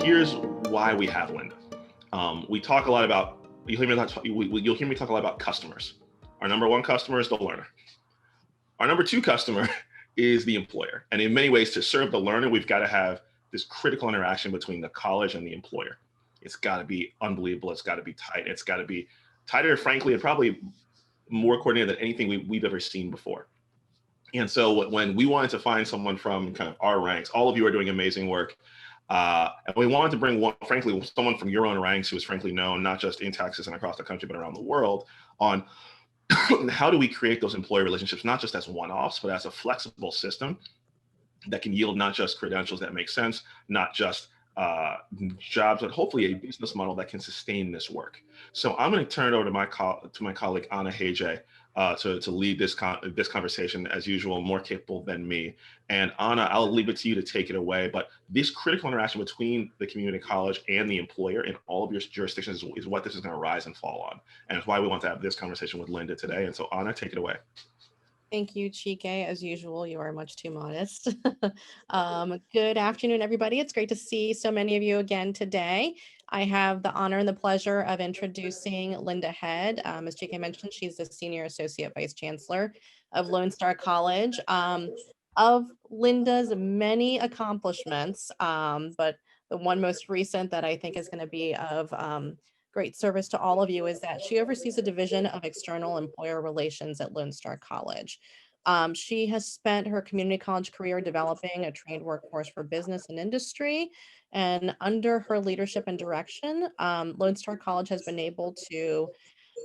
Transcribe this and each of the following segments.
here's why we have Linda. We talk a lot about, you'll hear me talk a lot about customers. Our number one customer is the learner. Our number two customer is the employer. And in many ways, to serve the learner, we've got to have this critical interaction between the college and the employer. It's got to be unbelievable. It's got to be tight. It's got to be tighter, frankly, and probably more coordinated than anything we've ever seen before. And so when we wanted to find someone from kind of our ranks, all of you are doing amazing work. And we wanted to bring frankly, someone from your own ranks who is frankly known, not just in Texas and across the country, but around the world, on how do we create those employee relationships, not just as one-offs, but as a flexible system that can yield not just credentials that make sense, not just jobs, but hopefully a business model that can sustain this work. So I'm going to turn it over to my colleague, Anna Hege, to lead this conversation, as usual, more capable than me. And Anna, I'll leave it to you to take it away. But this critical interaction between the community college and the employer in all of your jurisdictions is what this is going to rise and fall on. And it's why we want to have this conversation with Linda today. And so Anna, take it away. Thank you, Chike. As usual, you are much too modest. Good afternoon, everybody. It's great to see so many of you again today. I have the honor and the pleasure of introducing Linda Head. As Chike mentioned, she's the Senior Associate Vice Chancellor of Lone Star College. Of Linda's many accomplishments, but the one most recent that I think is going to be of great service to all of you is that she oversees a division of external employer relations at Lone Star College. She has spent her community college career developing a trained workforce for business and industry. And under her leadership and direction, Lone Star College has been able to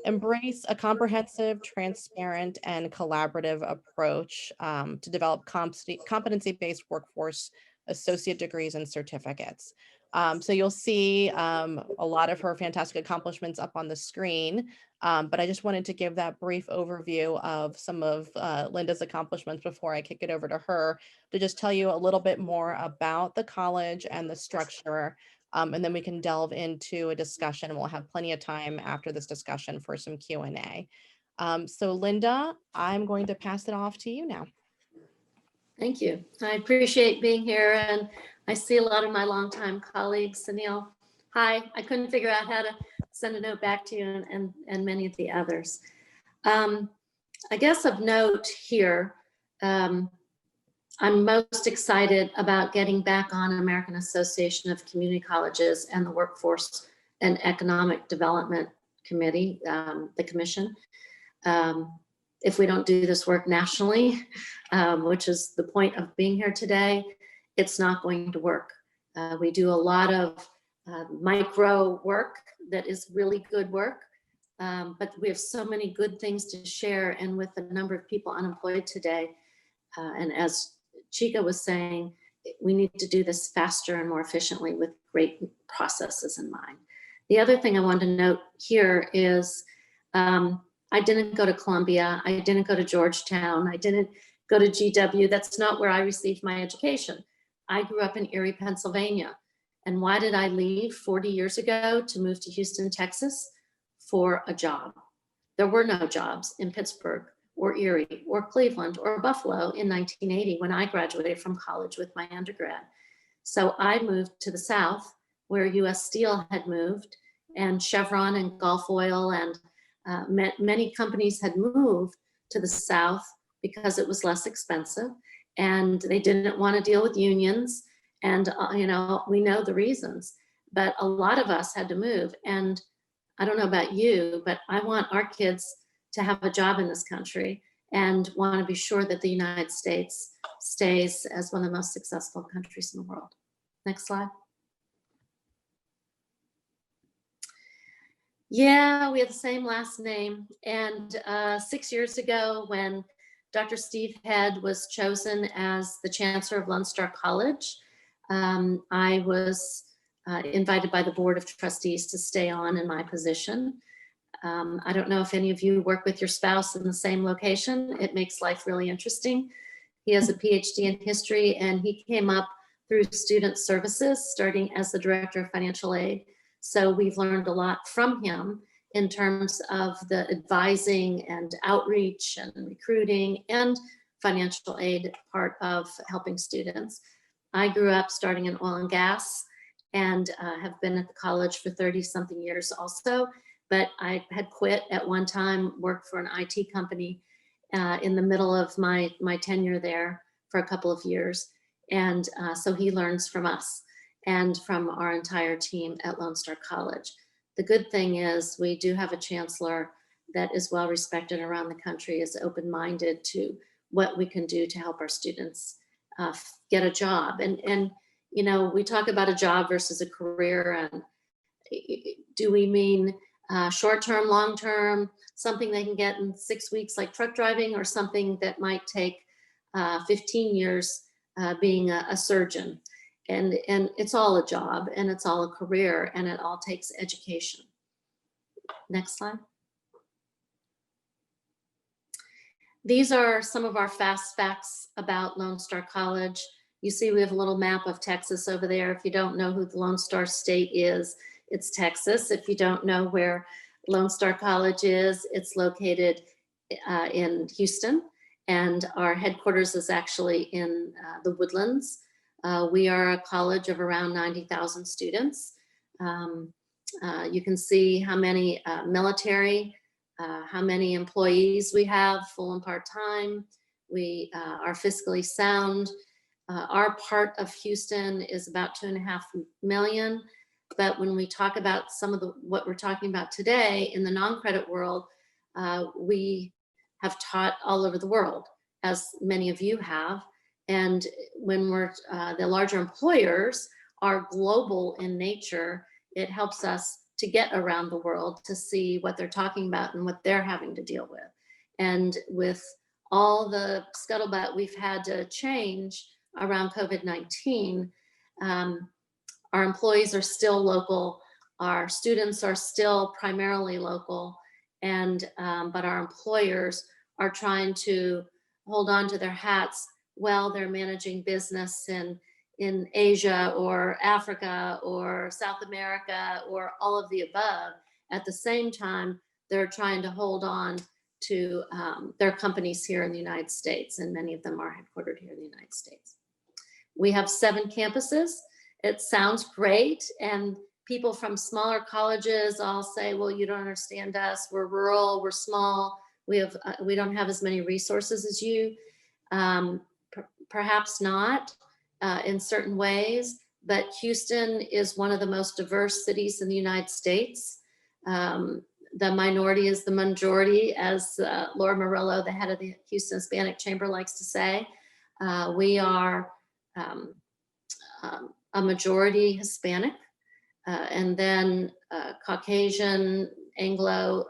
embrace a comprehensive, transparent, and collaborative approach to develop competency-based workforce associate degrees and certificates. So you'll see a lot of her fantastic accomplishments up on the screen, but I just wanted to give that brief overview of some of Linda's accomplishments before I kick it over to her to just tell you a little bit more about the college and the structure, and then we can delve into a discussion, and we'll have plenty of time after this discussion for some Q&A. So Linda, I'm going to pass it off to you now. Thank you. I appreciate being here, and I see a lot of my longtime colleagues. Sunil, hi. I couldn't figure out how to send a note back to you and many of the others. I guess of note here, I'm most excited about getting back on American Association of Community Colleges and the Workforce and Economic Development Committee, the commission. If we don't do this work nationally, which is the point of being here today, it's not going to work. We do a lot of micro work that is really good work, but we have so many good things to share. And with the number of people unemployed today, and as Chika was saying, we need to do this faster and more efficiently with great processes in mind. The other thing I want to note here is I didn't go to Columbia. I didn't go to Georgetown. I didn't go to GW. That's not where I received my education. I grew up in Erie, Pennsylvania. And why did I leave 40 years ago to move to Houston, Texas? For a job. There were no jobs in Pittsburgh or Erie or Cleveland or Buffalo in 1980 when I graduated from college with my undergrad. So I moved to the South where US Steel had moved, and Chevron and Gulf Oil and many companies had moved to the South because it was less expensive and they didn't want to deal with unions. And, we know the reasons, but a lot of us had to move. And I don't know about you, but I want our kids to have a job in this country and want to be sure that the United States stays as one of the most successful countries in the world. Next slide. Yeah, we have the same last name. And 6 years ago, when Dr. Steve Head was chosen as the Chancellor of Lone Star College, I was invited by the Board of Trustees to stay on in my position. I don't know if any of you work with your spouse in the same location. It makes life really interesting. He has a PhD in history, and he came up through student services, starting as the Director of Financial Aid. So we've learned a lot from him in terms of the advising and outreach and recruiting and financial aid part of helping students. I grew up starting in oil and gas, and have been at the college for 30-something years also. But I had quit at one time, worked for an IT company in the middle of my tenure there for a couple of years. And so he learns from us and from our entire team at Lone Star College. The good thing is we do have a chancellor that is well respected around the country, is open-minded to what we can do to help our students get a job. And you know, we talk about a job versus a career, and do we mean short-term, long-term, something they can get in 6 weeks like truck driving, or something that might take 15 years being a surgeon? And it's all a job, and it's all a career, and it all takes education. Next slide. These are some of our fast facts about Lone Star College. You see we have a little map of Texas over there. If you don't know who the Lone Star State is, it's Texas. If you don't know where Lone Star College is, it's located in Houston, and our headquarters is actually in the Woodlands. We are a college of around 90,000 students. You can see how many military, how many employees we have, full and part-time. We are fiscally sound. Our part of Houston is about 2.5 million. But when we talk about some of what we're talking about today in the non-credit world, we have taught all over the world, as many of you have. And when we're, the larger employers are global in nature, it helps us to get around the world to see what they're talking about and what they're having to deal with. And with all the scuttlebutt we've had to change around COVID-19, our employees are still local, our students are still primarily local, and but our employers are trying to hold on to their hats while they're managing business in Asia or Africa or South America or all of the above. At the same time, they're trying to hold on to their companies here in the United States, and many of them are headquartered here in the United States. We have 7 campuses. It sounds great, and people from smaller colleges all say, well, you don't understand us, we're rural, we're small, we don't have as many resources as you. Perhaps not in certain ways, but Houston is one of the most diverse cities in the United States. The minority is the majority, as Laura Morello, the head of the Houston Hispanic Chamber, likes to say. We are a majority Hispanic, and then Caucasian, Anglo,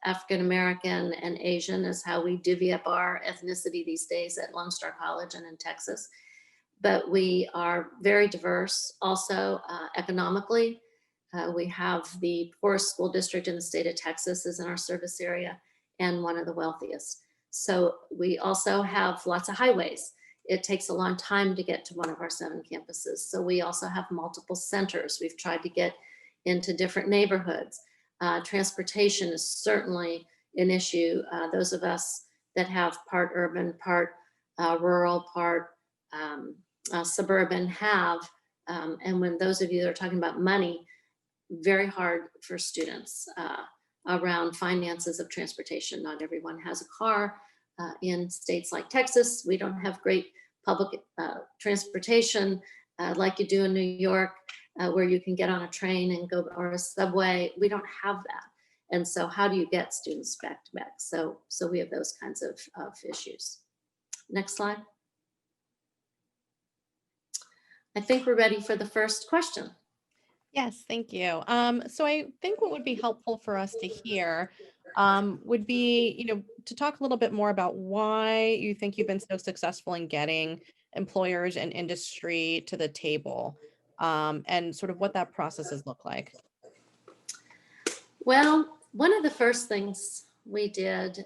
African American, and Asian is how we divvy up our ethnicity these days at Lone Star College and in Texas. But we are very diverse also economically. We have the poorest school district in the state of Texas is in our service area, and one of the wealthiest. So we also have lots of highways. It takes a long time to get to one of our 7 campuses. So we also have multiple centers. We've tried to get into different neighborhoods. Transportation is certainly an issue. Those of us that have part urban, part rural, part suburban have, and when those of you that are talking about money, very hard for students around finances of transportation. Not everyone has a car. In states like Texas, we don't have great public transportation like you do in New York, where you can get on a train and go, or a subway. We don't have that. And so how do you get students back to back? So we have those kinds of issues. Next slide. I think we're ready for the first question. Yes, thank you. So I think what would be helpful for us to hear would be, to talk a little bit more about why you think you've been so successful in getting employers and industry to the table, and sort of what that process has looked like. Well, one of the first things we did,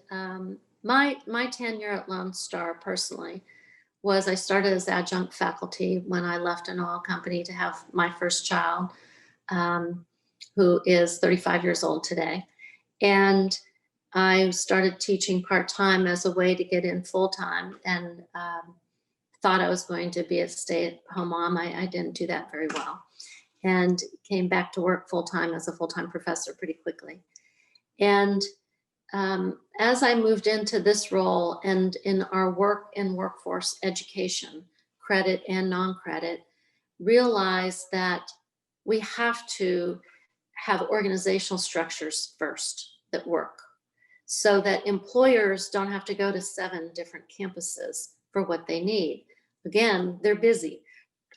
my tenure at Lone Star personally, was I started as adjunct faculty when I left an oil company to have my first child, who is 35 years old today. And I started teaching part-time as a way to get in full-time, and thought I was going to be a stay-at-home mom. I didn't do that very well. and came back to work full-time as a full-time professor pretty quickly. And as I moved into this role and in our work in workforce education, credit and non-credit, realized that we have to have organizational structures first that work so that employers don't have to go to 7 different campuses for what they need. Again, they're busy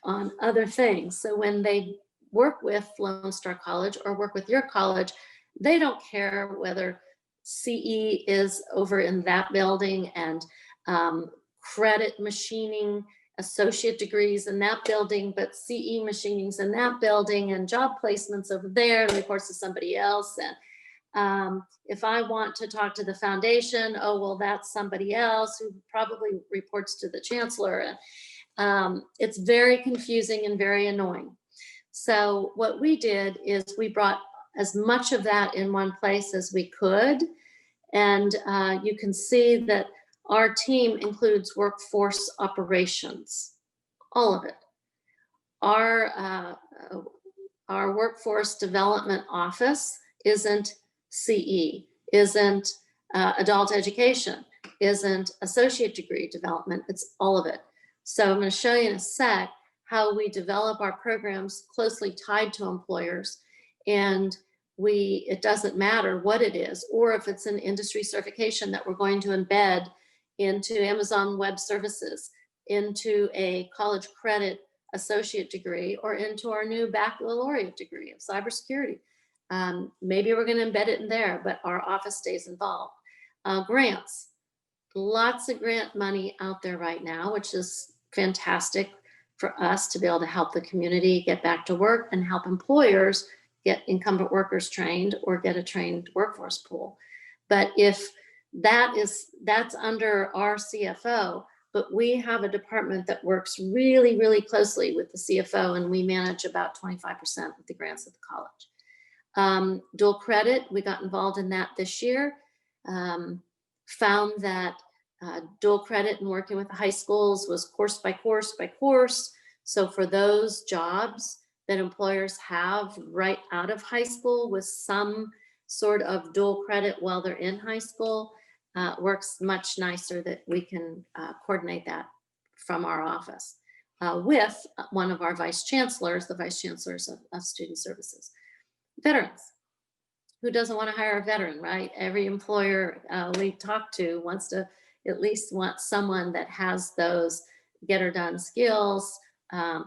on other things. So when they work with Lone Star College or work with your college, they don't care whether CE is over in that building and credit machining associate degrees in that building, but CE machining's in that building and job placements over there and reports to somebody else. And if I want to talk to the foundation, oh, well, that's somebody else who probably reports to the chancellor. It's very confusing and very annoying. So what we did is we brought as much of that in one place as we could. And you can see that our team includes workforce operations, all of it. Our workforce development office isn't CE, isn't adult education, isn't associate degree development, it's all of it. So I'm going to show you in a sec how we develop our programs closely tied to employers, and it doesn't matter what it is, or if it's an industry certification that we're going to embed into Amazon Web Services, into a college credit associate degree, or into our new baccalaureate degree of cybersecurity. Maybe we're going to embed it in there, but our office stays involved. Grants, lots of grant money out there right now, which is fantastic for us to be able to help the community get back to work and help employers get incumbent workers trained or get a trained workforce pool. But if that's under our CFO, but we have a department that works really, really closely with the CFO, and we manage about 25% of the grants at the college. Dual credit, we got involved in that this year. Found that dual credit and working with the high schools was course by course by course. So for those jobs that employers have right out of high school with some sort of dual credit while they're in high school, works much nicer that we can coordinate that from our office with one of our vice chancellors, the vice chancellors of student services. Veterans. Who doesn't want to hire a veteran, right? Every employer we talk to wants to at least want someone that has those get her done skills,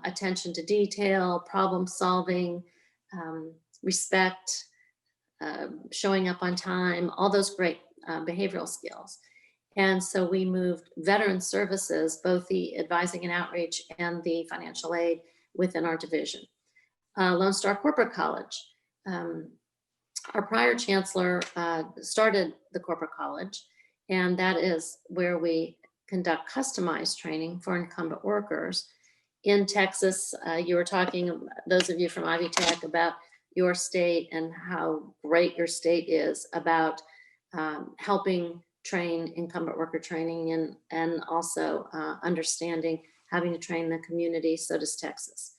attention to detail, problem solving, respect, showing up on time, all those great behavioral skills. And so we moved veteran services, both the advising and outreach and the financial aid within our division. Lone Star Corporate College. Our prior chancellor started the corporate college, and that is where we conduct customized training for incumbent workers. In Texas, you were talking, those of you from Ivy Tech, about your state and how great your state is about helping train incumbent worker training and also understanding having to train the community. So does Texas.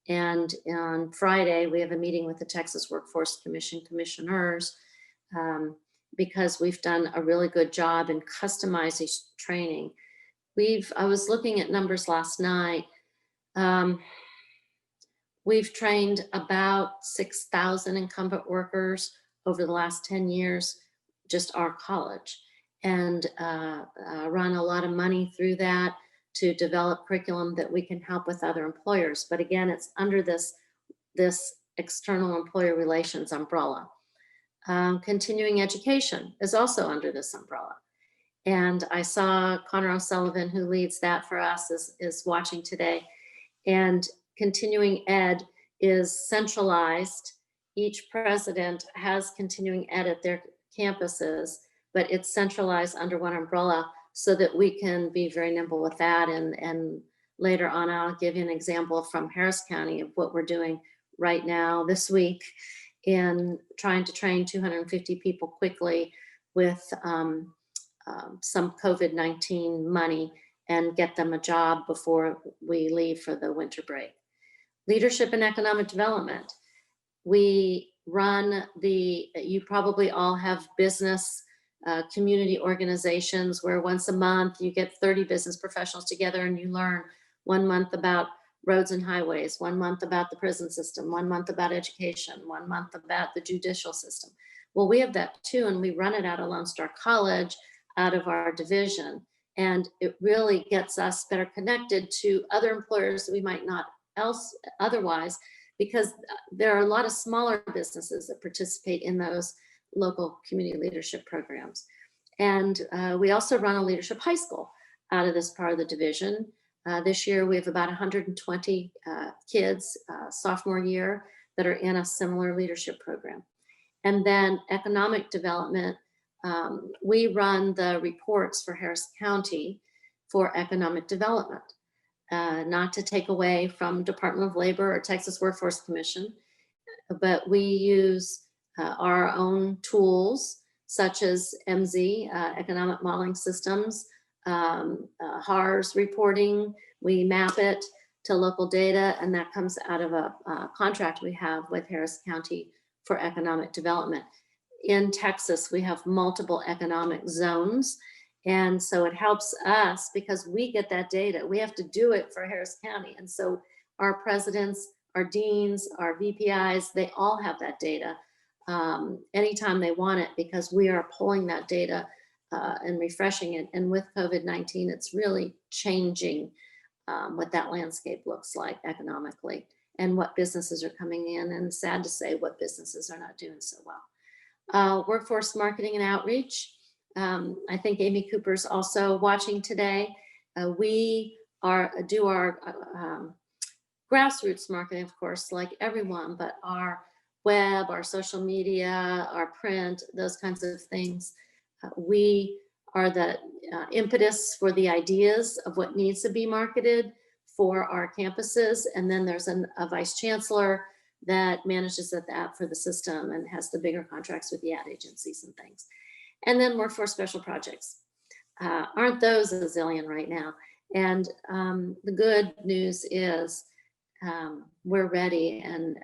And on Friday, we have a meeting with the Texas Workforce Commission commissioners because we've done a really good job in customizing training. I was looking at numbers last night. We've trained about 6,000 incumbent workers over the last 10 years, just our college, and run a lot of money through that to develop curriculum that we can help with other employers. But again, it's under this external employer relations umbrella. Continuing education is also under this umbrella. And I saw Connor O'Sullivan, who leads that for us, is watching today. And continuing ed is centralized. Each president has continuing ed at their campuses, but it's centralized under one umbrella so that we can be very nimble with that. And later on, I'll give you an example from Harris County of what we're doing right now this week in trying to train 250 people quickly with some COVID-19 money and get them a job before we leave for the winter break. Leadership and economic development. We run you probably all have business community organizations where once a month you get 30 business professionals together and you learn 1 month about roads and highways, 1 month about the prison system, 1 month about education, 1 month about the judicial system. Well, we have that too, and we run it out of Lone Star College, out of our division. And it really gets us better connected to other employers that we might not otherwise, because there are a lot of smaller businesses that participate in those local community leadership programs. And we also run a leadership high school out of this part of the division. This year we have about 120 kids, sophomore year, that are in a similar leadership program. And then economic development, we run the reports for Harris County for economic development. Not to take away from Department of Labor or Texas Workforce Commission, but we use our own tools such as MZ, Economic Modeling Systems, HARS reporting. We map it to local data, and that comes out of a contract we have with Harris County for economic development. In Texas, we have multiple economic zones. And so it helps us because we get that data. We have to do it for Harris County. And so our presidents, our deans, our VPIs, they all have that data anytime they want it, because we are pulling that data and refreshing it. And with COVID-19, it's really changing what that landscape looks like economically and what businesses are coming in. And sad to say, what businesses are not doing so well. Workforce marketing and outreach. I think Amy Cooper's also watching today. We do our grassroots marketing, of course, like everyone, but our web, our social media, our print, those kinds of things. We are the impetus for the ideas of what needs to be marketed for our campuses. And then there's a vice chancellor that manages that for the system and has the bigger contracts with the ad agencies and things. And then workforce special projects. Aren't those a zillion right now? And the good news is we're ready, and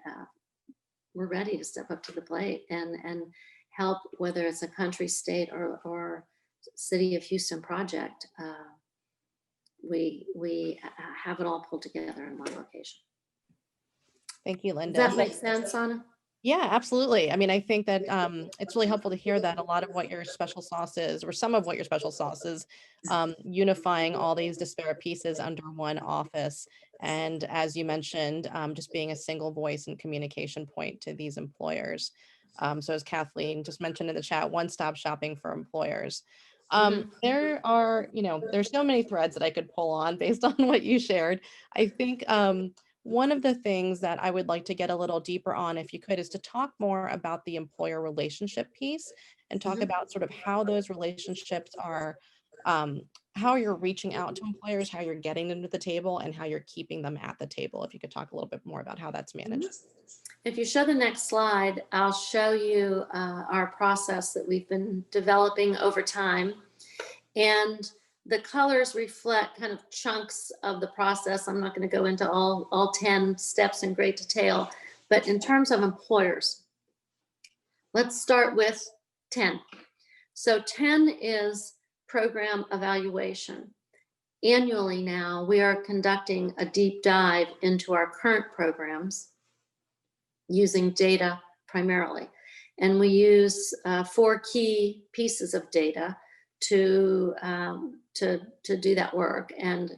we're ready to step up to the plate and help, whether it's a country, state, or city of Houston project. We have it all pulled together in one location. Thank you, Linda. Does that make sense, Anna? Yeah, absolutely. I mean, I think that it's really helpful to hear that a lot of what your special sauce is, or some of what your special sauce is, unifying all these disparate pieces under one office. And as you mentioned, just being a single voice and communication point to these employers. So as Kathleen just mentioned in the chat, one-stop shopping for employers. There are, there's so many threads that I could pull on based on what you shared. I think one of the things that I would like to get a little deeper on, if you could, is to talk more about the employer relationship piece and talk about sort of how those relationships are, how you're reaching out to employers, how you're getting them to the table, and how you're keeping them at the table. If you could talk a little bit more about how that's managed. If you show the next slide, I'll show you our process that we've been developing over time. And the colors reflect kind of chunks of the process. I'm not going to go into all 10 steps in great detail, but in terms of employers, let's start with 10. So 10 is program evaluation. Annually now, we are conducting a deep dive into our current programs using data primarily. And we use 4 key pieces of data to do that work. And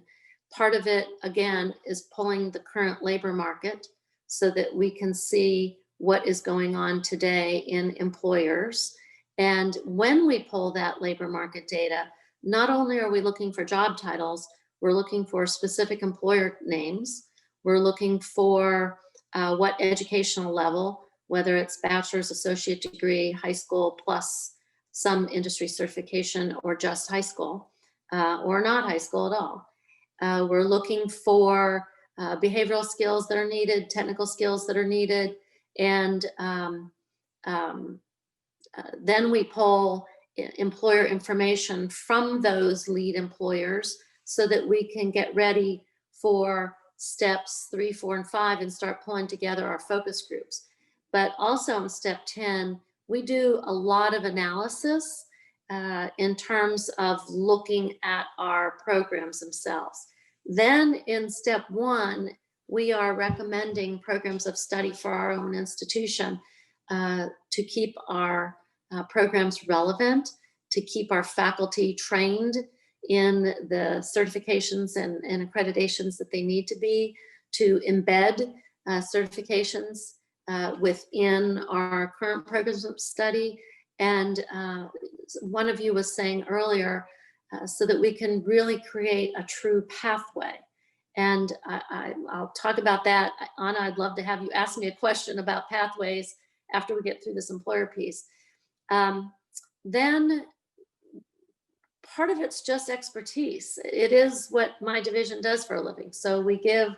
part of it, again, is pulling the current labor market so that we can see what is going on today in employers. And when we pull that labor market data, not only are we looking for job titles, we're looking for specific employer names. We're looking for what educational level, whether it's bachelor's, associate degree, high school, plus some industry certification, or just high school, or not high school at all. We're looking for behavioral skills that are needed, technical skills that are needed, and then we pull employer information from those lead employers so that we can get ready for steps 3, 4, and 5 and start pulling together our focus groups. But also in step 10, we do a lot of analysis in terms of looking at our programs themselves. Then in step 1, we are recommending programs of study for our own institution to keep our programs relevant, to keep our faculty trained in the certifications and accreditations that they need to be, to embed certifications within our current programs of study. And one of you was saying earlier, so that we can really create a true pathway. And I'll talk about that. Anna, I'd love to have you ask me a question about pathways after we get through this employer piece. Then part of it's just expertise. It is what my division does for a living. So we take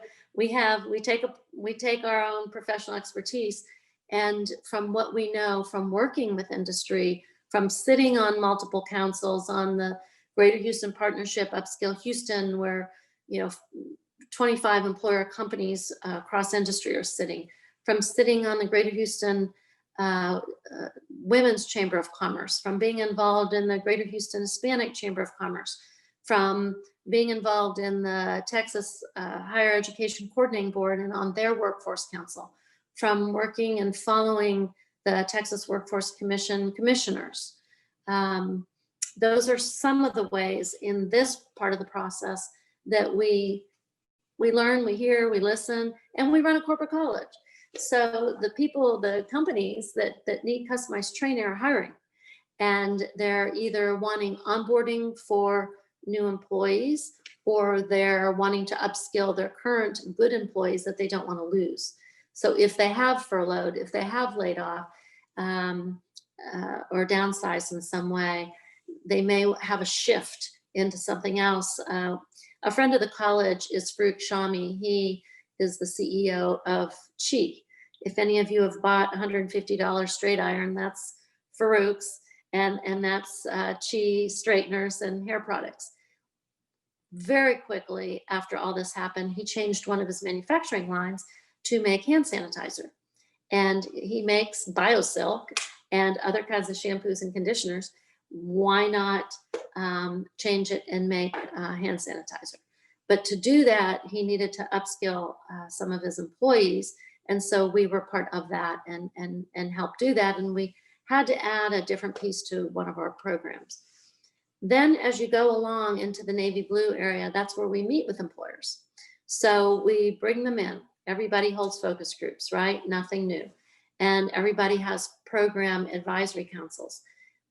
our own professional expertise, and from what we know from working with industry, from sitting on multiple councils on the Greater Houston Partnership, Upskill Houston, where 25 employer companies across industry are sitting, from sitting on the Greater Houston Women's Chamber of Commerce, from being involved in the Greater Houston Hispanic Chamber of Commerce, from being involved in the Texas Higher Education Coordinating Board and on their Workforce Council, from working and following the Texas Workforce Commission commissioners. Those are some of the ways in this part of the process that we learn, we hear, we listen, and we run a corporate college. So the companies that need customized training are hiring, and they're either wanting onboarding for new employees, or they're wanting to upskill their current good employees that they don't want to lose. So if they have furloughed, if they have laid off or downsized in some way, they may have a shift into something else. A friend of the college is Farouk Shami. He is the CEO of Chi. If any of you have bought $150 straight iron, that's Farouk's, and that's Chi straighteners and hair products. Very quickly after all this happened, he changed one of his manufacturing lines to make hand sanitizer. And he makes BioSilk and other kinds of shampoos and conditioners. Why not change it and make hand sanitizer? But to do that, he needed to upskill some of his employees. And so we were part of that and helped do that. And we had to add a different piece to one of our programs. Then as you go along into the navy blue area, that's where we meet with employers. So we bring them in. Everybody holds focus groups, right? Nothing new. And everybody has program advisory councils.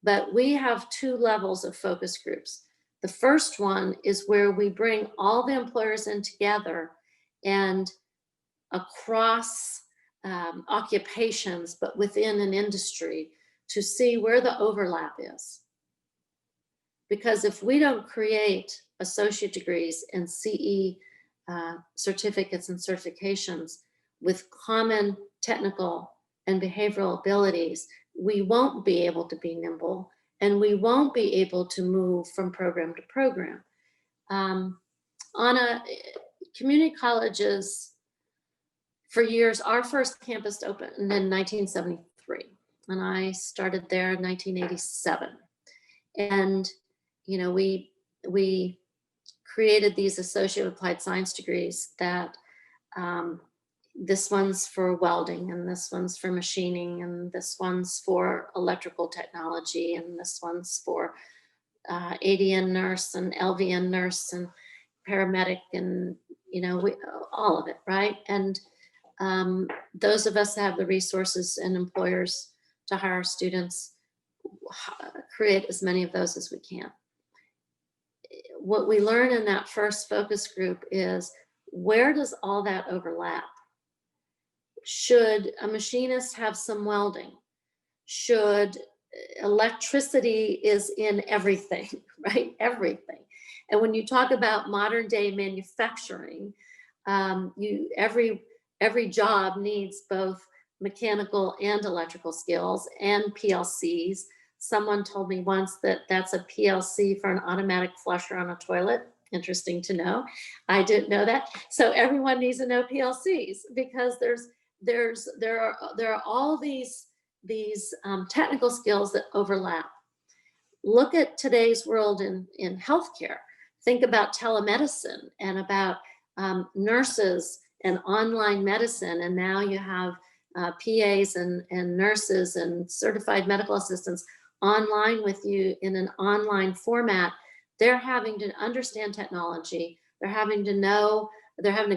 But we have 2 levels of focus groups. The first one is where we bring all the employers in together and across occupations, but within an industry, to see where the overlap is. Because if we don't create associate degrees and CE certificates and certifications with common technical and behavioral abilities, we won't be able to be nimble, and we won't be able to move from program to program. Anna, community colleges, for years, our first campus opened in 1973, and I started there in 1987. And we created these associate applied science degrees that this one's for welding, and this one's for machining, and this one's for electrical technology, and this one's for ADN nurse and LVN nurse and paramedic, and all of it, right? And those of us that have the resources and employers to hire students, create as many of those as we can. What we learn in that first focus group is, where does all that overlap? Should a machinist have some welding? Should electricity is in everything, right? Everything. And when you talk about modern day manufacturing, every job needs both mechanical and electrical skills and PLCs. Someone told me once that that's a PLC for an automatic flusher on a toilet. Interesting to know. I didn't know that. So everyone needs to know PLCs because there are all these technical skills that overlap. Look at today's world in healthcare. Think about telemedicine and about nurses and online medicine. And now you have PAs and nurses and certified medical assistants online with you in an online format. They're having to understand technology. They're having to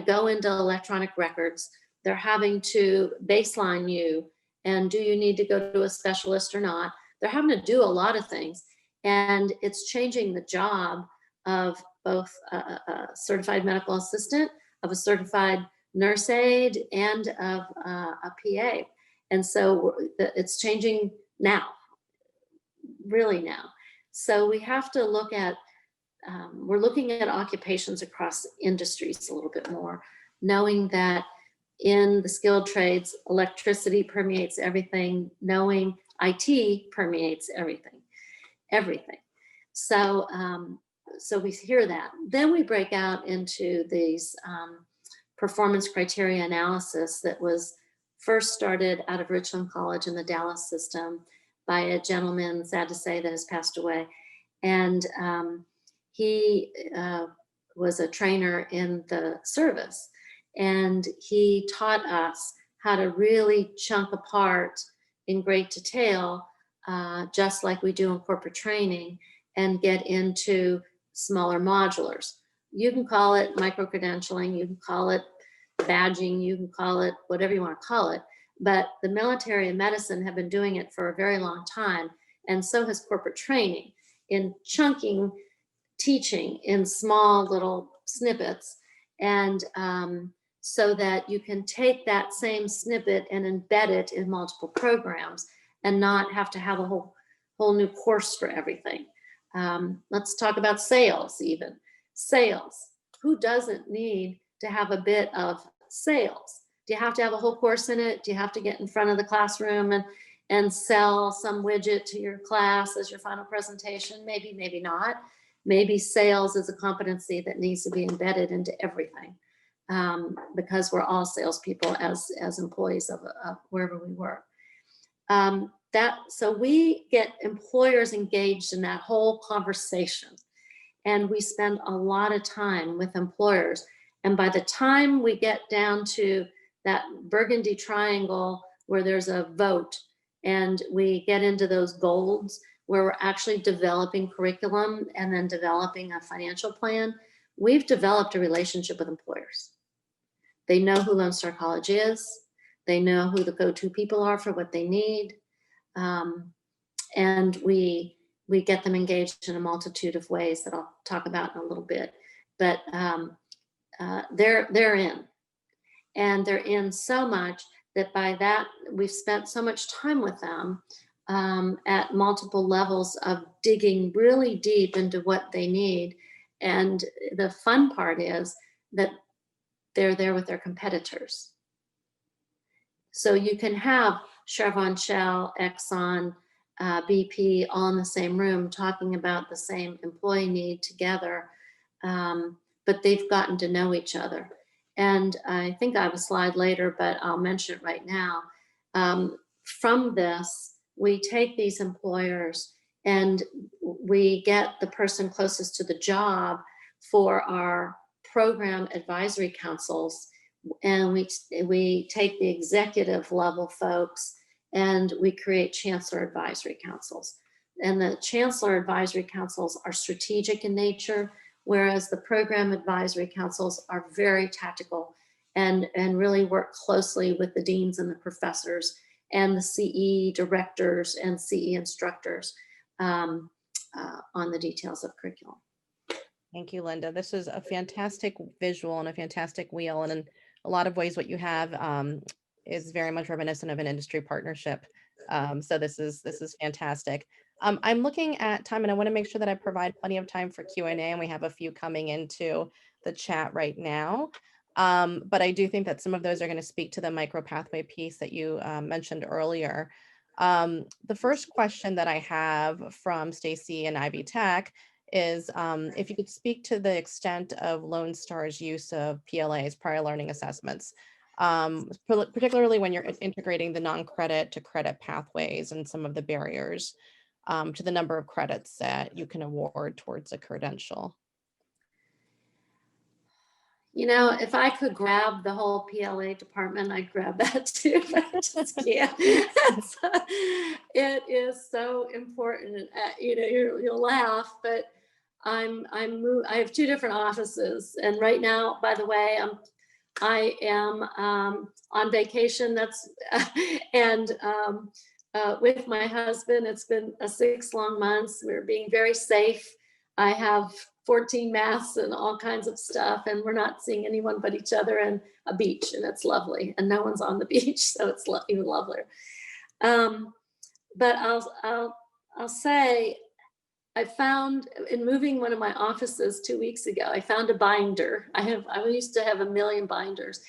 go into electronic records. They're having to baseline you. And do you need to go to a specialist or not? They're having to do a lot of things. And it's changing the job of both a certified medical assistant, of a certified nurse aide, and of a PA. And so it's changing now, really now. So we have to look at, we're looking at occupations across industries a little bit more, knowing that in the skilled trades, electricity permeates everything, knowing IT permeates everything. So, so we hear that. Then we break out into these performance criteria analysis that was first started out of Richland College in the Dallas system by a gentleman, sad to say, that has passed away. And he was a trainer in the service. And he taught us how to really chunk apart in great detail, just like we do in corporate training, and get into smaller modulars. You can call it micro-credentialing, you can call it badging, you can call it whatever you want to call it, but the military and medicine have been doing it for a very long time, and so has corporate training, in chunking teaching in small little snippets, and so that you can take that same snippet and embed it in multiple programs and not have to have a whole new course for everything. Let's talk about sales even. Sales, who doesn't need to have a bit of sales? Do you have to have a whole course in it? Do you have to get in front of the classroom and sell some widget to your class as your final presentation? Maybe, maybe not. Maybe sales is a competency that needs to be embedded into everything, because we're all salespeople as employees of wherever we work. So we get employers engaged in that whole conversation, and we spend a lot of time with employers. And by the time we get down to that burgundy triangle where there's a vote, and we get into those golds where we're actually developing curriculum and then developing a financial plan, we've developed a relationship with employers. They know who Lone Star College is. They know who the go-to people are for what they need. And we get them engaged in a multitude of ways that I'll talk about in a little bit. But they're in. And they're in so much that by that, we've spent so much time with them at multiple levels of digging really deep into what they need. And the fun part is that they're there with their competitors. So you can have Chevron, Shell, Exxon, BP all in the same room talking about the same employee need together, but they've gotten to know each other. And I think I have a slide later, but I'll mention it right now. From this, we take these employers and we get the person closest to the job for our program advisory councils. And we take the executive level folks and we create chancellor advisory councils. And the chancellor advisory councils are strategic in nature, whereas the program advisory councils are very tactical and really work closely with the deans and the professors and the CE directors and CE instructors on the details of curriculum. Thank you, Linda. This is a fantastic visual and a fantastic wheel. And in a lot of ways, what you have is very much reminiscent of an industry partnership. So this is fantastic. I'm looking at time, and I want to make sure that I provide plenty of time for Q&A, and we have a few coming into the chat right now. But I do think that some of those are going to speak to the micro pathway piece that you mentioned earlier. The first question that I have from Stacy and Ivy Tech is if you could speak to the extent of Lone Star's use of PLAs, prior learning assessments, particularly when you're integrating the non-credit to credit pathways and some of the barriers to the number of credits that you can award towards a credential. You know, if I could grab the whole PLA department, I'd grab that too. But I just can't. It is so important. You know, you'll laugh, but I have two different offices, and right now, by the way, I am on vacation. That's and with my husband. It's been 6 long months. We're being very safe. I have 14 masks and all kinds of stuff, and we're not seeing anyone but each other and a beach, and it's lovely. And no one's on the beach, so it's even lovelier. But I'll say, I found in moving one of my offices 2 weeks ago, I found a binder. I used to have 1 million binders,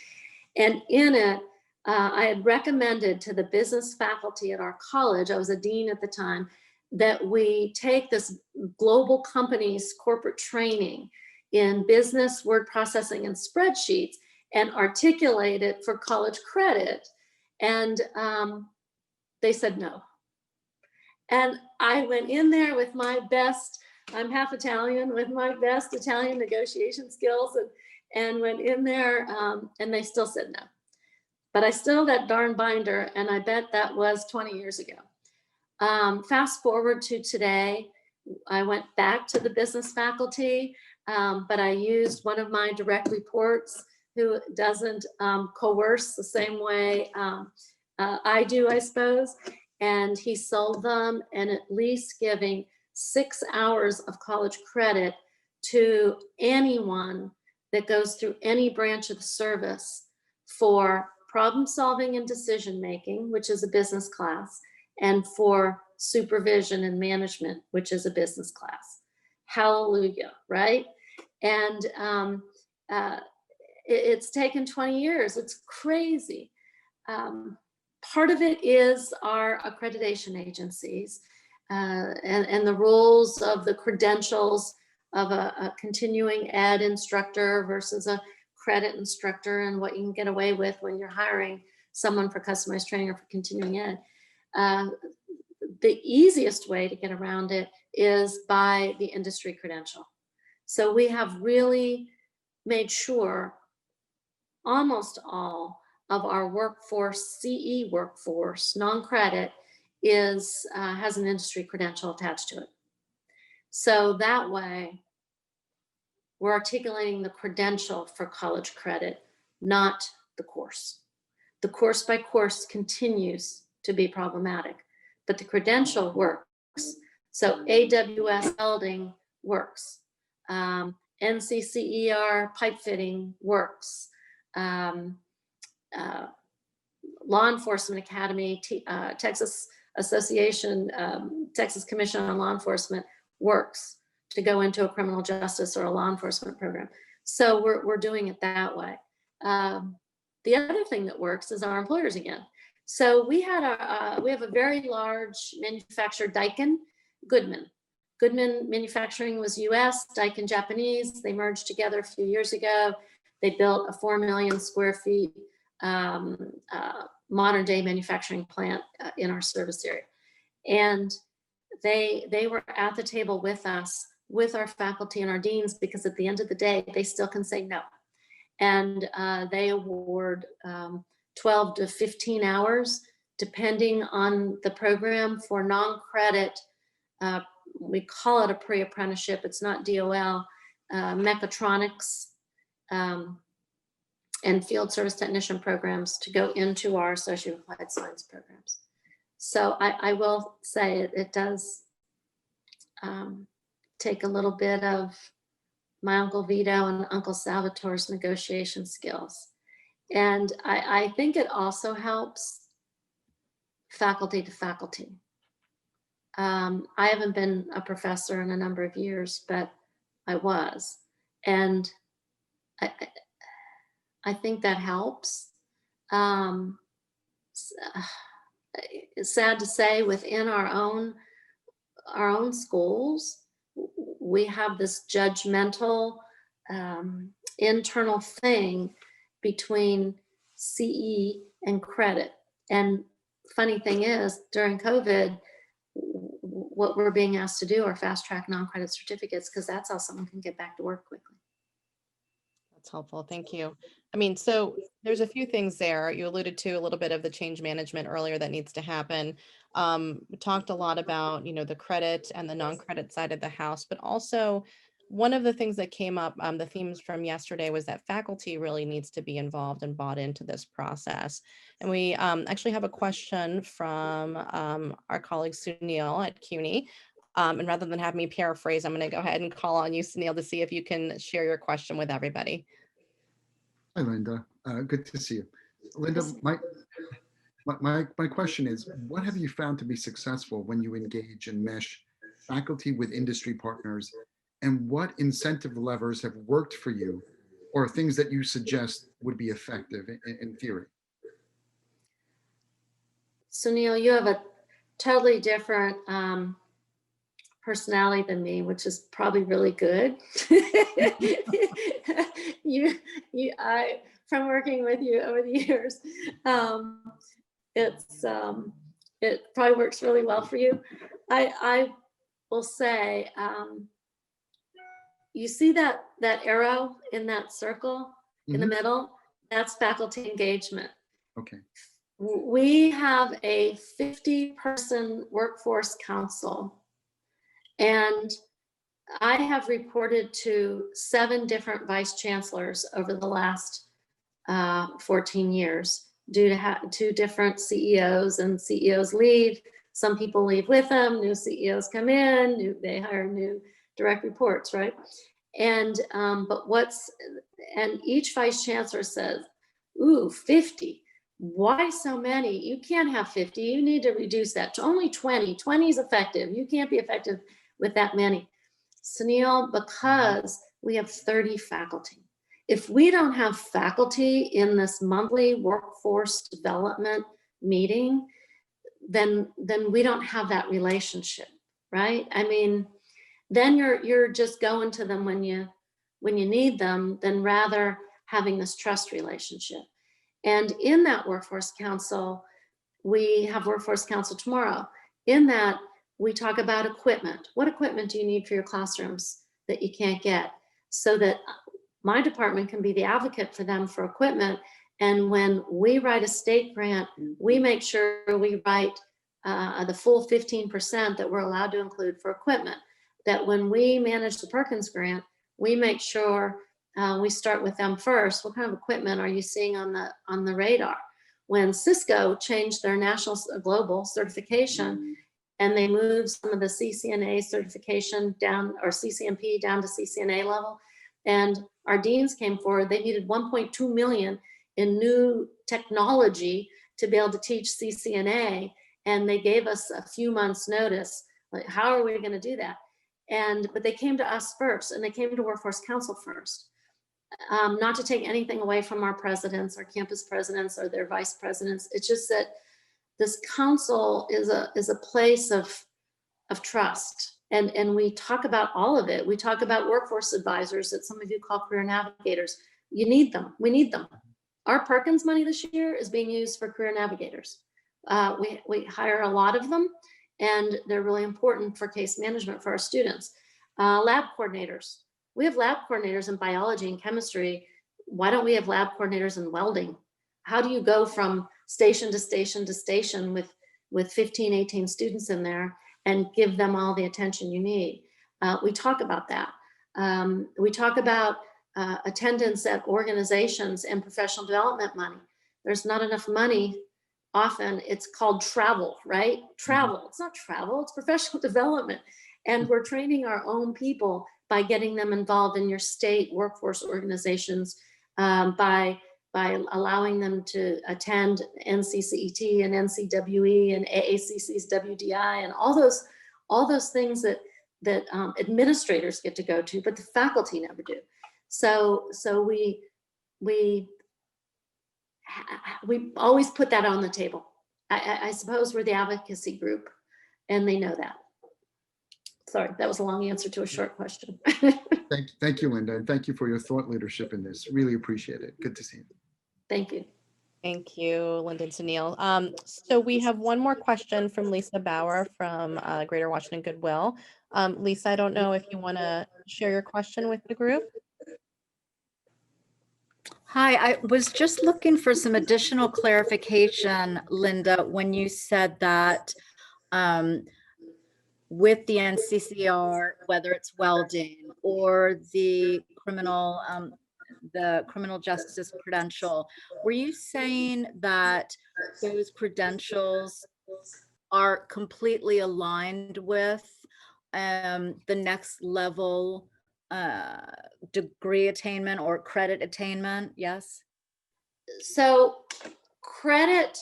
and in it, I had recommended to the business faculty at our college, I was a dean at the time, that we take this global companies corporate training in business, word processing, and spreadsheets and articulate it for college credit. And they said no. And I went in there with my best, I'm half Italian, with my best Italian negotiation skills, and went in there, and they still said no. But I still have that darn binder, and I bet that was 20 years ago. Fast forward to today, I went back to the business faculty, but I used one of my direct reports who doesn't coerce the same way I do, I suppose. And he sold them, and at least giving 6 hours of college credit to anyone that goes through any branch of the service for problem solving and decision making, which is a business class, and for supervision and management, which is a business class. Hallelujah, right? And it's taken 20 years. It's crazy. Part of it is our accreditation agencies and the rules of the credentials of a continuing ed instructor versus a credit instructor, and what you can get away with when you're hiring someone for customized training or for continuing ed. The easiest way to get around it is by the industry credential. So we have really made sure almost all of our workforce, CE workforce, non-credit, has an industry credential attached to it. So that way, we're articulating the credential for college credit, not the course. The course by course continues to be problematic, but the credential works. So AWS welding works. NCCER pipe fitting works. Law Enforcement Academy, Texas Association, Texas Commission on Law Enforcement works to go into a criminal justice or a law enforcement program. So we're doing it that way. The other thing that works is our employers again. So we have a very large manufacturer, Daikin, Goodman. Goodman Manufacturing was US, Daikin Japanese. They merged together a few years ago. They built a 4 million square feet modern day manufacturing plant in our service area. And they were at the table with us, with our faculty and our deans, because at the end of the day, they still can say no. And they award 12 to 15 hours, depending on the program, for non-credit. We call it a pre-apprenticeship. It's not DOL, mechatronics, and field service technician programs to go into our associate applied science programs. So I will say it does take a little bit of my Uncle Vito and Uncle Salvatore's negotiation skills. And I think it also helps faculty to faculty. I haven't been a professor in a number of years, but I was. And I think that helps. It's sad to say, within our own schools, we have this judgmental internal thing between CE and credit. And funny thing is, during COVID, what we're being asked to do are fast track non-credit certificates, because that's how someone can get back to work quickly. That's helpful. Thank you. I mean, so there's a few things there. You alluded to a little bit of the change management earlier that needs to happen. We talked a lot about, the credit and the non-credit side of the house, but also one of the things that came up, the themes from yesterday, was that faculty really needs to be involved and bought into this process. And we actually have a question from our colleague Sunil at CUNY. And rather than have me paraphrase, I'm going to go ahead and call on you, Sunil, to see if you can share your question with everybody. Hi, Linda. Good to see you. Linda, my question is, what have you found to be successful when you engage and mesh faculty with industry partners, and what incentive levers have worked for you, or things that you suggest would be effective in theory? Sunil, you have a totally different personality than me, which is probably really good. From working with you over the years, it probably works really well for you. I will say, you see that arrow in that circle in the middle? That's faculty engagement. Okay. We have a 50-person workforce council, and I have reported to 7 different vice chancellors over the last 14 years due to 2 different CEOs, and CEOs leave. Some people leave with them, new CEOs come in, they hire new direct reports, right? And and each vice chancellor says, ooh, 50. Why so many? You can't have 50. You need to reduce that to only 20. 20 is effective. You can't be effective with that many. Sunil, because we have 30 faculty. If we don't have faculty in this monthly workforce development meeting, then we don't have that relationship, right? I mean, then you're just going to them when you need them, than rather having this trust relationship. And in that workforce council, we have workforce council tomorrow. In that, we talk about equipment. What equipment do you need for your classrooms that you can't get? So that my department can be the advocate for them for equipment. And when we write a state grant, we make sure we write the full 15% that we're allowed to include for equipment. That when we manage the Perkins grant, we make sure we start with them first. What kind of equipment are you seeing on the radar? When Cisco changed their national global certification, and they moved some of the CCNA certification down, or CCNP down to CCNA level, and our deans came forward, they needed 1.2 million in new technology to be able to teach CCNA, and they gave us a few months notice, like, how are we going to do that? But they came to us first, and they came to Workforce Council first. Not to take anything away from our presidents, our campus presidents, or their vice presidents. It's just that this council is a place of trust. And we talk about all of it. We talk about workforce advisors that some of you call career navigators. You need them. We need them. Our Perkins money this year is being used for career navigators. We hire a lot of them, and they're really important for case management for our students. Lab coordinators. We have lab coordinators in biology and chemistry. Why don't we have lab coordinators in welding? How do you go from station to station to station with 15, 18 students in there and give them all the attention you need? We talk about that. We talk about attendance at organizations and professional development money. There's not enough money. Often it's called travel, right? Travel. It's not travel, it's professional development. And we're training our own people by getting them involved in your state workforce organizations, by allowing them to attend NCCET and NCWE and AACC's WDI and all those things that administrators get to go to, but the faculty never do. So we always put that on the table. I suppose we're the advocacy group, and they know that. Sorry, that was a long answer to a short question. Thank you, Linda, and thank you for your thought leadership in this. Really appreciate it. Good to see you. Thank you. Thank you, Linda and Sunil. So we have one more question from Lisa Bauer from Greater Washington Goodwill. Lisa, I don't know if you want to share your question with the group. Hi, I was just looking for some additional clarification, Linda, when you said that with the NCCR, whether it's welding or the criminal justice credential, were you saying that those credentials are completely aligned with the next level degree attainment or credit attainment? Yes. So credit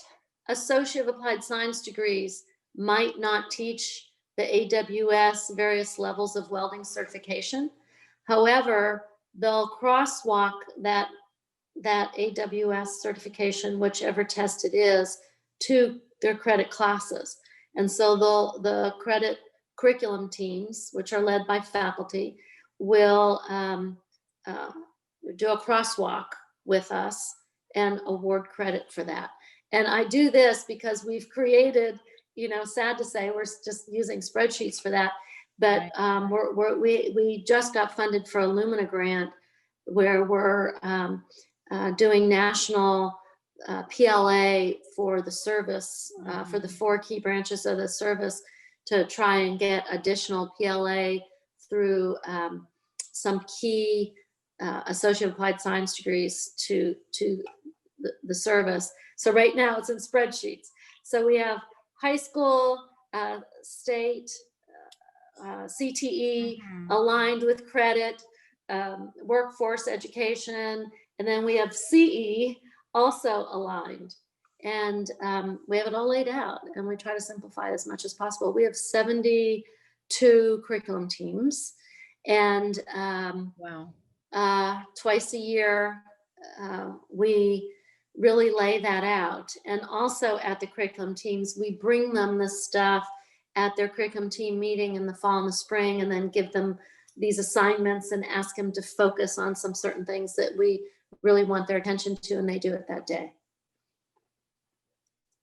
Associate of Applied Science degrees might not teach the AWS various levels of welding certification. However, they'll crosswalk that AWS certification, whichever test it is, to their credit classes. And so the credit curriculum teams, which are led by faculty, will do a crosswalk with us and award credit for that. And I do this because we've created, sad to say, we're just using spreadsheets for that. But we just got funded for a Lumina grant where we're doing national PLA for the service, for the 4 key branches of the service, to try and get additional PLA through some key Associate of Applied Science degrees to the service. So right now it's in spreadsheets. So we have high school, state, CTE aligned with credit, workforce education, and then we have CE also aligned. And we have it all laid out, and we try to simplify as much as possible. We have 72 curriculum teams, and twice a year we really lay that out. And also at the curriculum teams, we bring them the stuff at their curriculum team meeting in the fall and the spring, and then give them these assignments and ask them to focus on some certain things that we really want their attention to, and they do it that day.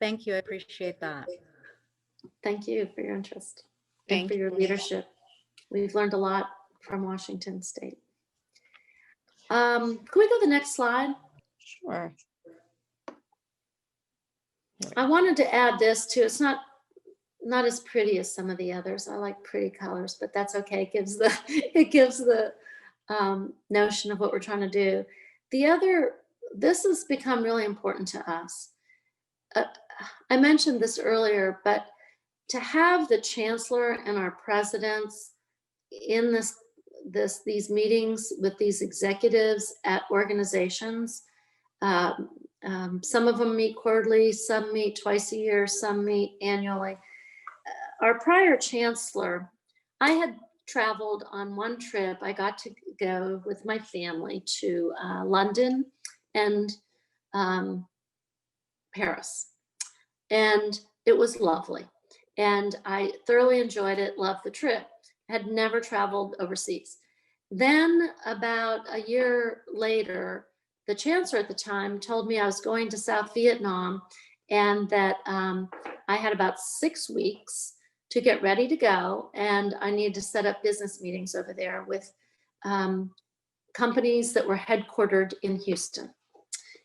Thank you. I appreciate that. Thank you for your interest Thank and for your leadership. We've learned a lot from Washington State. Can we go to the next slide? Sure. I wanted to add this too. It's not as pretty as some of the others. I like pretty colors, but that's okay. It gives the notion of what we're trying to do. This has become really important to us. I mentioned this earlier, but to have the chancellor and our presidents in these meetings with these executives at organizations, some of them meet quarterly, some meet twice a year, some meet annually. Our prior chancellor, I had traveled on one trip. I got to go with my family to London and Paris. And it was lovely. And I thoroughly enjoyed it, loved the trip. Had never traveled overseas. Then about a year later, the chancellor at the time told me I was going to South Vietnam, and that I had about 6 weeks to get ready to go, and I needed to set up business meetings over there with companies that were headquartered in Houston.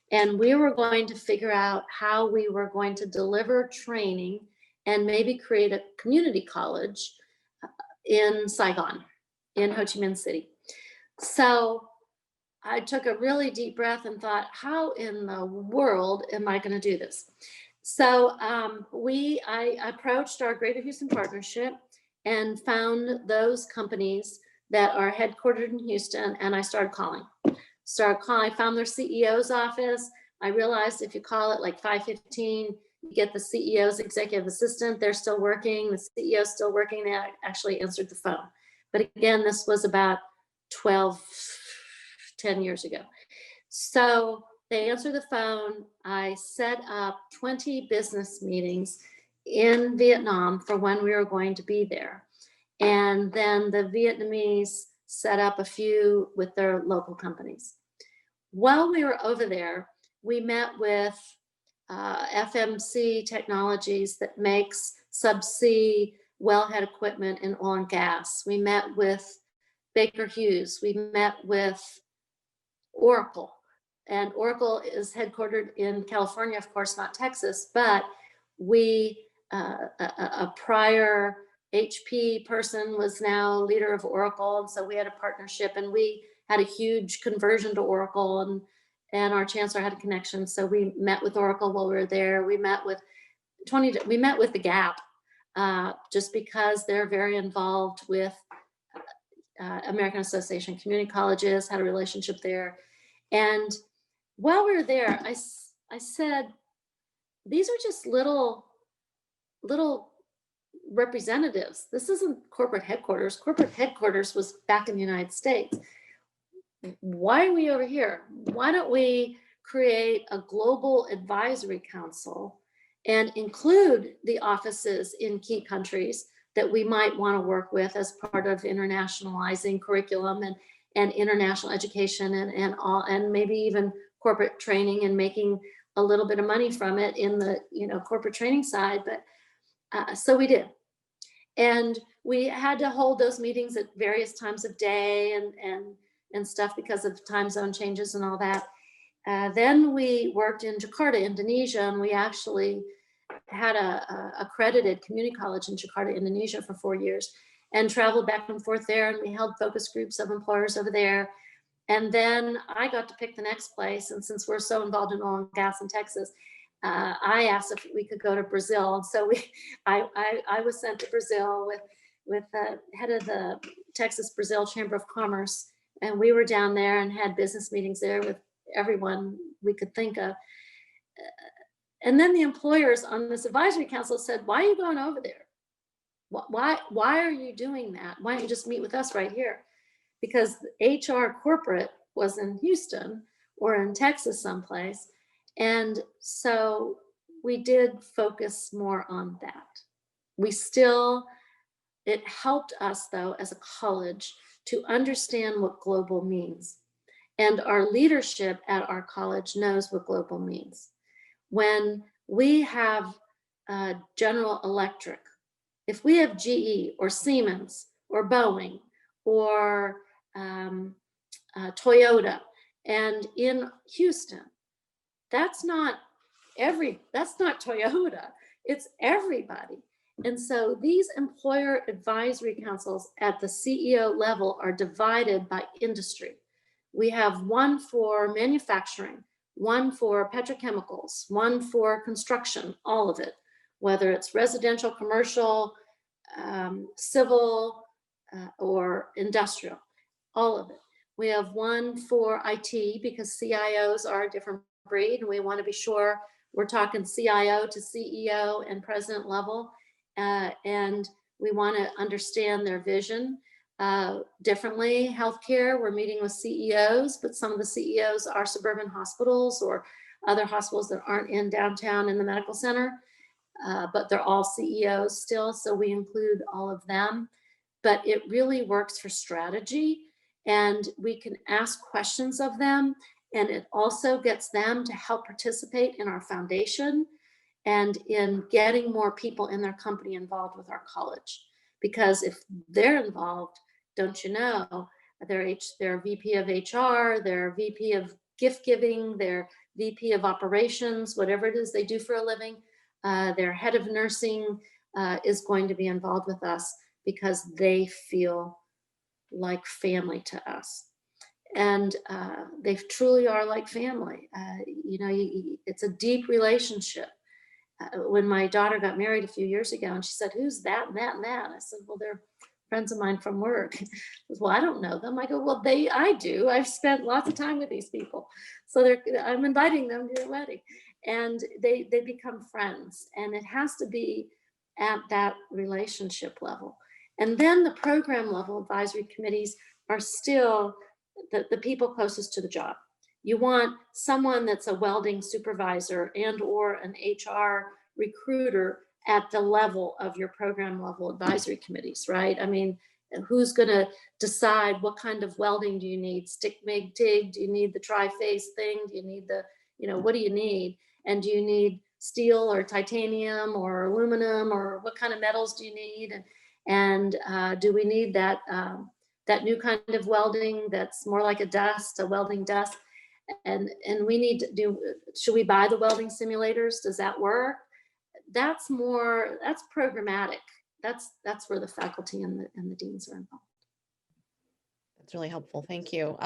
And we were going to figure out how we were going to deliver training and maybe create a community college in Saigon, in Ho Chi Minh City. So I took a really deep breath and thought, how in the world am I going to do this? So I approached our Greater Houston Partnership and found those companies that are headquartered in Houston, and I started calling. I found their CEO's office. I realized if you call it like 5:15, you get the CEO's executive assistant. They're still working. The CEO's still working. They actually answered the phone. But again, this was about 10 years ago. So they answered the phone. I set up 20 business meetings in Vietnam for when we were going to be there. And then the Vietnamese set up a few with their local companies. While we were over there, we met with FMC Technologies that makes subsea wellhead equipment in oil and gas. We met with Baker Hughes. We met with Oracle. And Oracle is headquartered in California, of course, not Texas, but we, a prior HP person was now leader of Oracle. And so we had a partnership, and we had a huge conversion to Oracle, and our chancellor had a connection. So we met with Oracle while we were there. We met with the Gap, just because they're very involved with American Association of Community Colleges, had a relationship there. And while we were there, I said, these are just little representatives. This isn't corporate headquarters. Corporate headquarters was back in the United States. Why are we over here? Why don't we create a global advisory council and include the offices in key countries that we might want to work with as part of internationalizing curriculum and international education and maybe even corporate training, and making a little bit of money from it in the corporate training side. But so we did. And we had to hold those meetings at various times of day and stuff because of time zone changes and all that. Then we worked in Jakarta, Indonesia, and we actually had a accredited community college in Jakarta, Indonesia for 4 years, and traveled back and forth there. And we held focus groups of employers over there. And then I got to pick the next place. And since we're so involved in oil and gas in Texas, I asked if we could go to Brazil. And so I was sent to Brazil with the head of the Texas Brazil Chamber of Commerce. And we were down there and had business meetings there with everyone we could think of. And then the employers on this advisory council said, why are you going over there? Why are you doing that? Why don't you just meet with us right here? Because HR corporate was in Houston or in Texas someplace. And so we did focus more on that. It helped us though, as a college, to understand what global means. And our leadership at our college knows what global means. When we have General Electric, if we have GE or Siemens or Boeing or Toyota, and in Houston, that's not Toyota, it's everybody. And so these employer advisory councils at the CEO level are divided by industry. We have one for manufacturing, one for petrochemicals, one for construction, all of it, whether it's residential, commercial, civil, or industrial, all of it. We have one for IT because CIOs are a different breed, and we want to be sure we're talking CIO to CEO and president level, and we want to understand their vision differently. Healthcare, we're meeting with CEOs, but some of the CEOs are suburban hospitals or other hospitals that aren't in downtown in the medical center, but they're all CEOs still, so we include all of them. But it really works for strategy, and we can ask questions of them, and it also gets them to help participate in our foundation and in getting more people in their company involved with our college. Because if they're involved, don't you know, their VP of HR, their VP of gift giving, their VP of operations, whatever it is they do for a living, their head of nursing is going to be involved with us because they feel like family to us. And they truly are like family. It's a deep relationship. When my daughter got married a few years ago, and she said, who's that and that and that? I said, well, they're friends of mine from work. She goes, well, I don't know them. I go, well, I do. I've spent lots of time with these people. So I'm inviting them to your wedding. And they become friends. And it has to be at that relationship level. And then the program level advisory committees are still the people closest to the job. You want someone that's a welding supervisor and or an HR recruiter at the level of your program level advisory committees, right? I mean, who's going to decide what kind of welding do you need? Stick, MIG, TIG? Do you need the tri-phase thing? Do you need the, what do you need? And do you need steel or titanium or aluminum, or what kind of metals do you need? And do we need that that new kind of welding that's more like a welding dust? And we need to do, should we buy the welding simulators? Does that work? That's programmatic. That's where the faculty and the deans are involved. That's really helpful. Thank you.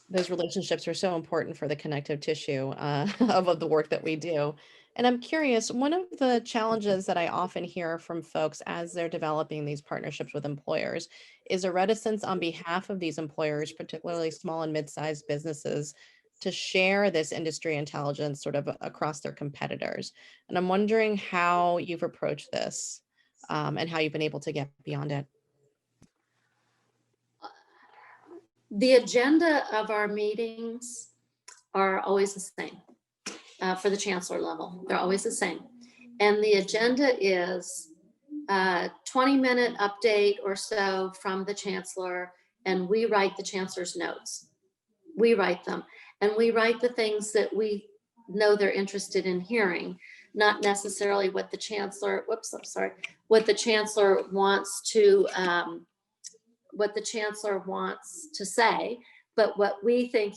Those relationships are so important for the connective tissue of the work that we do. And I'm curious, one of the challenges that I often hear from folks as they're developing these partnerships with employers is a reticence on behalf of these employers, particularly small and mid-sized businesses, to share this industry intelligence sort of across their competitors. And I'm wondering how you've approached this and how you've been able to get beyond it. The agenda of our meetings are always the same for the chancellor level. They're always the same. And the agenda is a 20-minute update or so from the chancellor, and we write the chancellor's notes. We write them, and we write the things that we know they're interested in hearing, not necessarily what the chancellor, what the chancellor wants to say, but what we think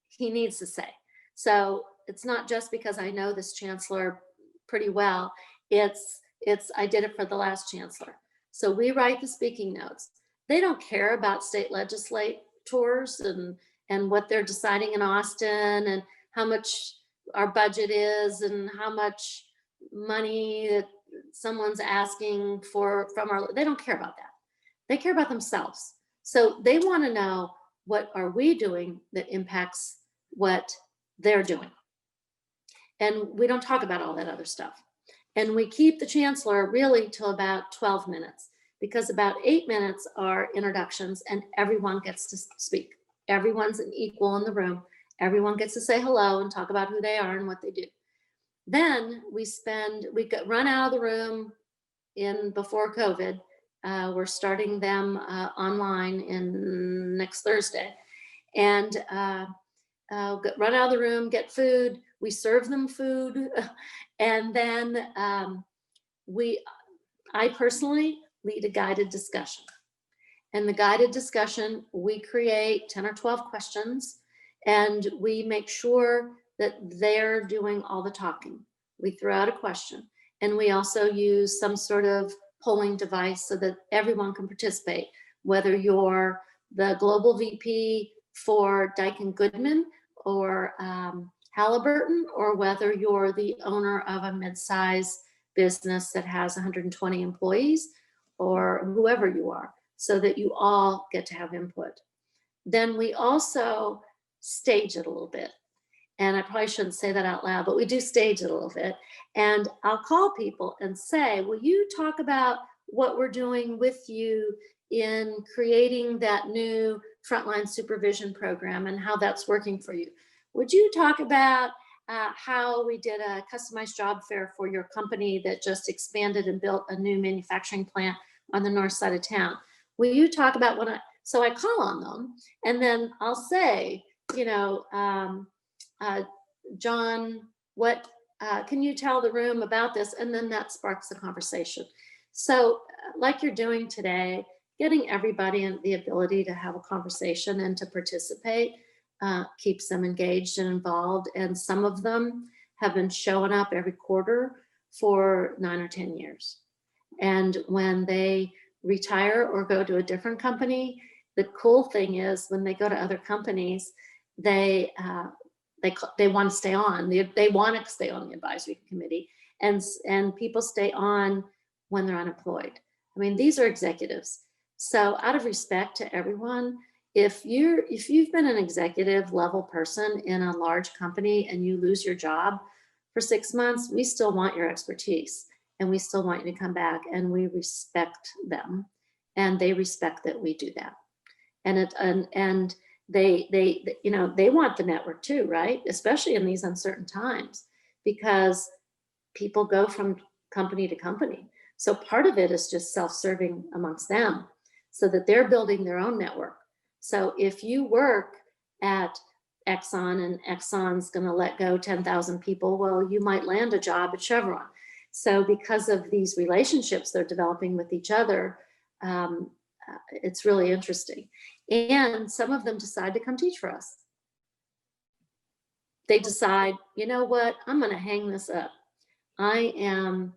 he needs to say. So it's not just because I know this chancellor pretty well, it's I did it for the last chancellor. So we write the speaking notes. They don't care about state legislators and what they're deciding in Austin and how much our budget is and how much money that someone's asking for they don't care about that. They care about themselves. So they want to know, what are we doing that impacts what they're doing? And we don't talk about all that other stuff. And we keep the chancellor really till about 12 minutes, because about 8 minutes are introductions and everyone gets to speak. Everyone's an equal in the room. Everyone gets to say hello and talk about who they are and what they do. Then we run out of the room before COVID. We're starting them online next Thursday, and run out of the room, get food. We serve them food, and then I personally lead a guided discussion. And the guided discussion, we create 10 or 12 questions, and we make sure that they're doing all the talking. We throw out a question, and we also use some sort of polling device so that everyone can participate, whether you're the global VP for Dyke & Goodman or Halliburton, or whether you're the owner of a mid-size business that has 120 employees, or whoever you are, so that you all get to have input. Then we also stage it a little bit. And I probably shouldn't say that out loud, but we do stage it a little bit. And I'll call people and say, will you talk about what we're doing with you in creating that new frontline supervision program and how that's working for you? Would you talk about how we did a customized job fair for your company that just expanded and built a new manufacturing plant on the north side of town? Will you talk about so I call on them, and then I'll say, John, what can you tell the room about this? And then that sparks the conversation. So like you're doing today, getting everybody the ability to have a conversation and to participate keeps them engaged and involved. And some of them have been showing up every quarter for 9 or 10 years. And when they retire or go to a different company, the cool thing is when they go to other companies, they want to stay on. They want to stay on the advisory committee, and people stay on when they're unemployed. I mean, these are executives. So out of respect to everyone, if you've been an executive level person in a large company and you lose your job for 6 months, we still want your expertise, and we still want you to come back, and we respect them, and they respect that we do that. And they want the network too, right? Especially in these uncertain times, because people go from company to company. So part of it is just self-serving amongst them so that they're building their own network. So if you work at Exxon and Exxon's going to let go 10,000 people, well, you might land a job at Chevron. So because of these relationships they're developing with each other, it's really interesting. And some of them decide to come teach for us. They decide, you know what, I'm going to hang this up. I am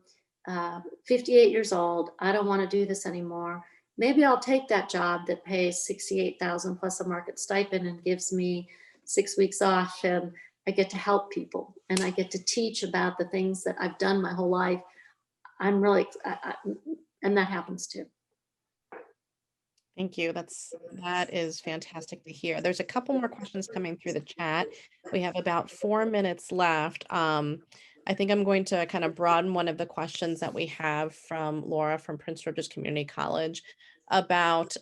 58 years old. I don't want to do this anymore. Maybe I'll take that job that pays 68,000 plus a market stipend and gives me 6 weeks off, and I get to help people and I get to teach about the things that I've done my whole life. I'm really, and that happens too. Thank you. That is fantastic to hear. There's a couple more questions coming through the chat. We have about 4 minutes left. I think I'm going to kind of broaden one of the questions that we have from Laura from Prince George's Community College about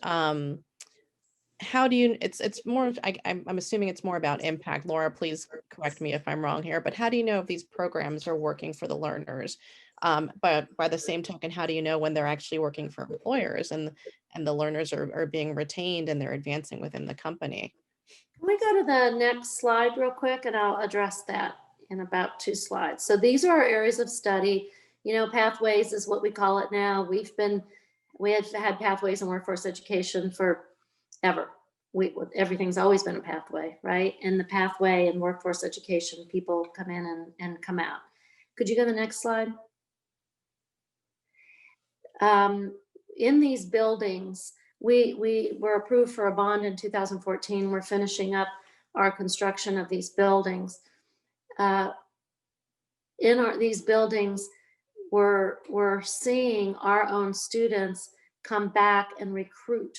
how do you, it's more, I'm assuming it's more about impact. Laura, please correct me if I'm wrong here, but how do you know if these programs are working for the learners? But by the same token, how do you know when they're actually working for employers and the learners are being retained and they're advancing within the company? Can we go to the next slide real quick, and I'll address that in about 2 slides. So these are our areas of study. You know, pathways is what we call it now. We have had pathways in workforce education forever. Everything's always been a pathway, right? And the pathway in workforce education, people come in and come out. Could you go to the next slide? In these buildings, we were approved for a bond in 2014. We're finishing up our construction of these buildings. These buildings, we're seeing our own students come back and recruit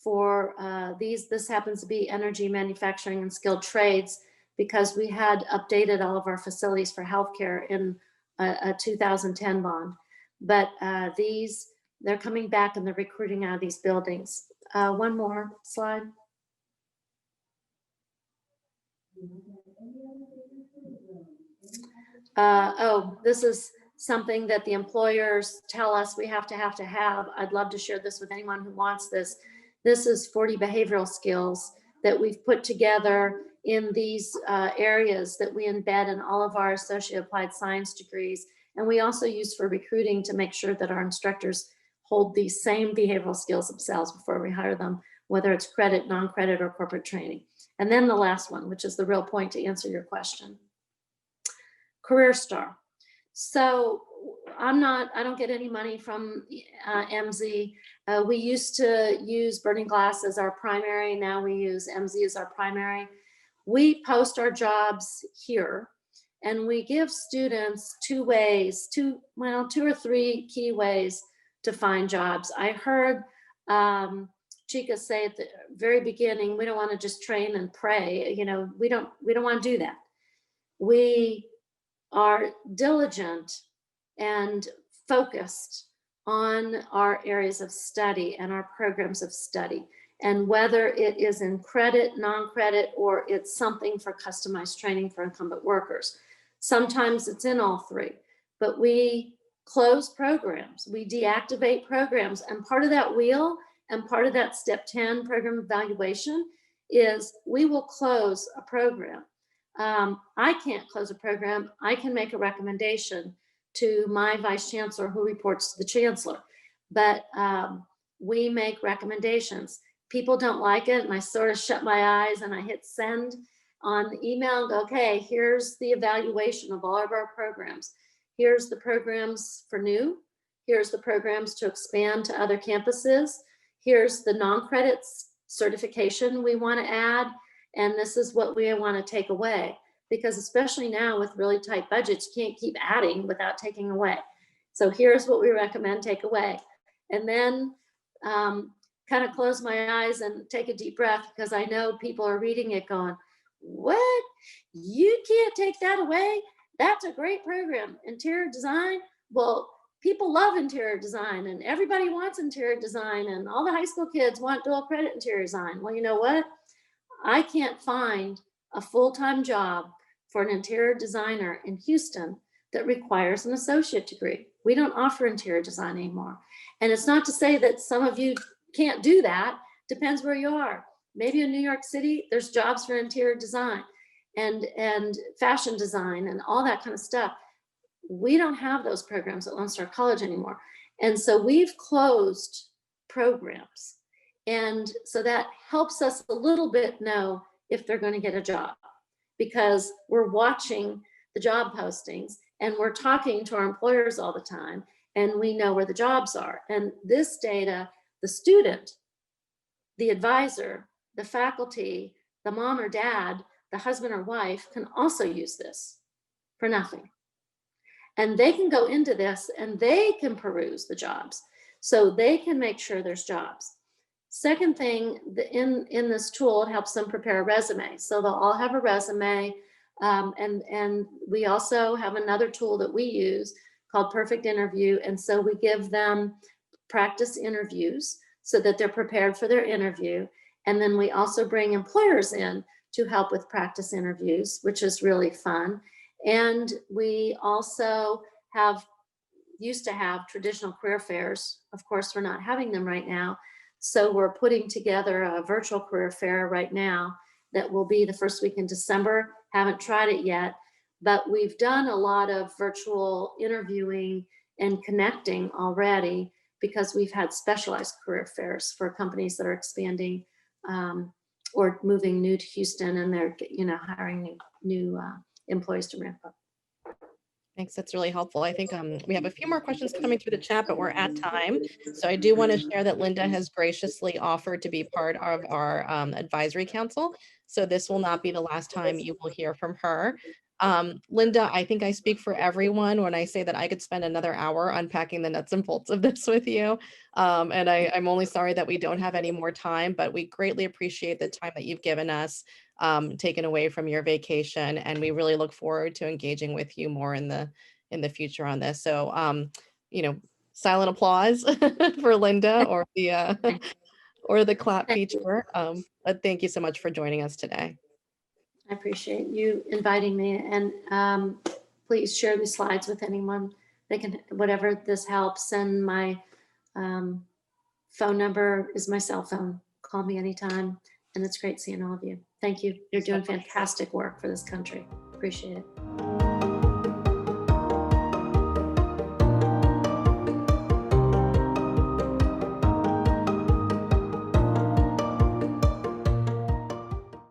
for this happens to be energy, manufacturing, and skilled trades, because we had updated all of our facilities for healthcare in a 2010 bond. But they're coming back and they're recruiting out of these buildings. One more slide. This is something that the employers tell us we have to have. I'd love to share this with anyone who wants this. This is 40 behavioral skills that we've put together in these areas that we embed in all of our associate applied science degrees. And we also use for recruiting to make sure that our instructors hold these same behavioral skills themselves before we hire them, whether it's credit, non-credit, or corporate training. And then the last one, which is the real point to answer your question. Career Star. So I don't get any money from MZ. We used to use Burning Glass as our primary. Now we use MZ as our primary. We post our jobs here, and we give students 2 or 3 key ways to find jobs. I heard Chika say at the very beginning, we don't want to just train and pray. You know, we don't want to do that. We are diligent and focused on our areas of study and our programs of study. And whether it is in credit, non-credit, or it's something for customized training for incumbent workers. Sometimes it's in all 3, but we close programs, we deactivate programs. And part of that wheel and part of that step 10 program evaluation is we will close a program. I can't close a program. I can make a recommendation to my vice chancellor who reports to the chancellor, but we make recommendations. People don't like it, and I sort of shut my eyes and I hit send on the email and go, okay, here's the evaluation of all of our programs. Here's the programs for new. Here's the programs to expand to other campuses. Here's the non-credits certification we want to add. And this is what we want to take away, because especially now with really tight budgets, you can't keep adding without taking away. So here's what we recommend take away. And then kind of close my eyes and take a deep breath, because I know people are reading it going, what? You can't take that away? That's a great program. Interior design? Well, people love interior design and everybody wants interior design, and all the high school kids want dual credit interior design. Well, you know what? I can't find a full-time job for an interior designer in Houston that requires an associate degree. We don't offer interior design anymore. And it's not to say that some of you can't do that. Depends where you are. Maybe in New York City, there's jobs for interior design and fashion design and all that kind of stuff. We don't have those programs at Lone Star College anymore. And so we've closed programs. And so that helps us a little bit know if they're going to get a job, because we're watching the job postings and we're talking to our employers all the time, and we know where the jobs are. And this data, the student, the advisor, the faculty, the mom or dad, the husband or wife can also use this for nothing. And they can go into this and they can peruse the jobs, so they can make sure there's jobs. Second thing, in this tool, it helps them prepare a resume. So they'll all have a resume. And we also have another tool that we use called Perfect Interview. And so we give them practice interviews so that they're prepared for their interview. And then we also bring employers in to help with practice interviews, which is really fun. And we also used to have traditional career fairs. Of course, we're not having them right now. So we're putting together a virtual career fair right now that will be the first week in December. Haven't tried it yet, but we've done a lot of virtual interviewing and connecting already, because we've had specialized career fairs for companies that are expanding or moving new to Houston, and they're hiring new employees to ramp up. Thanks. That's really helpful. I think we have a few more questions coming through the chat, but we're at time. So I do want to share that Linda has graciously offered to be part of our advisory council. So this will not be the last time you will hear from her. Linda, I think I speak for everyone when I say that I could spend another hour unpacking the nuts and bolts of this with you. And I'm only sorry that we don't have any more time, but we greatly appreciate the time that you've given us, taken away from your vacation. And we really look forward to engaging with you more in the future on this. So, silent applause for Linda, or the clap feature. But thank you so much for joining us today. I appreciate you inviting me, and please share these slides with anyone. They can, whatever this helps, and my phone number is my cell phone. Call me anytime, and it's great seeing all of you. Thank you. You're doing fantastic work for this country. Appreciate it.